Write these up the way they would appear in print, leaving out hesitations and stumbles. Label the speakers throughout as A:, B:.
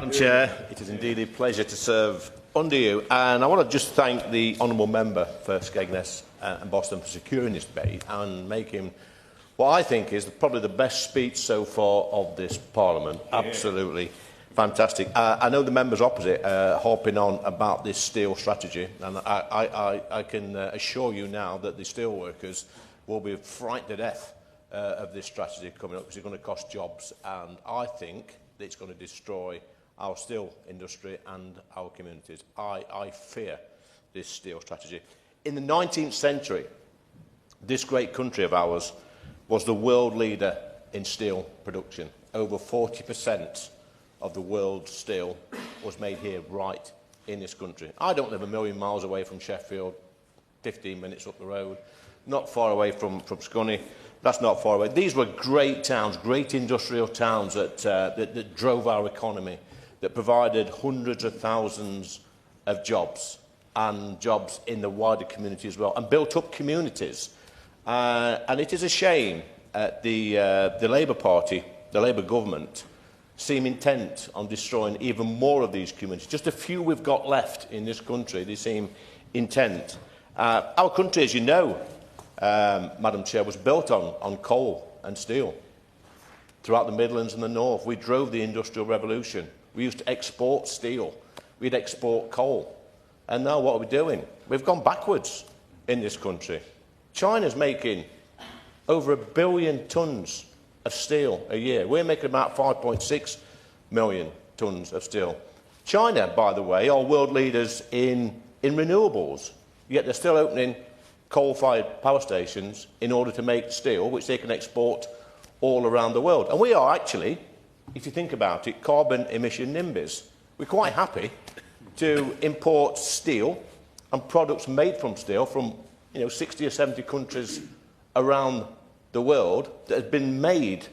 A: Madam Chair, it is indeed a pleasure to serve under you, and I want to just thank the honourable member for Skegness and Boston for securing this debate and making what I think is probably the best speech so far of this Parliament. Absolutely fantastic. I know the members opposite harping on about this steel strategy, and I can assure you now that the steel workers will be frightened to death of this strategy coming up, because it's going to cost jobs, and I think that it's going to destroy our steel industry and our communities. I fear this steel strategy. In the 19th century, this great country of ours was the world leader in steel production. Over 40% of the world's steel was made here, right in this country. I don't live a million miles away from Sheffield, 15 minutes up the road, not far away from Scunny. That's not far away. These were great towns, great industrial towns that drove our economy, that provided hundreds of thousands of jobs and jobs in the wider community as well, and built up communities. And it is a shame the Labour Party, the Labour government, seem intent on destroying even more of these communities. Just a few we've got left in this country, they seem intent. Our country, as you know, Madam Chair, was built on coal and steel. Throughout the Midlands and the North, we drove the Industrial Revolution. We used to export steel. We'd export coal. And now what are we doing? We've gone backwards in this country. China's making over 1 billion tonnes of steel a year. We're making about 5.6 million tonnes of steel. China, by the way, are world leaders in renewables, yet they're still opening coal-fired power stations in order to make steel, which they can export all around the world. And we are actually, if you think about it, carbon emission NIMBYs. We're quite happy to import steel and products made from steel from 60 or 70 countries around the world that have been made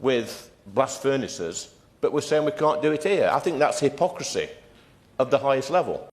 A: with blast furnaces, but we're saying we can't do it here. I think that's hypocrisy of the highest level.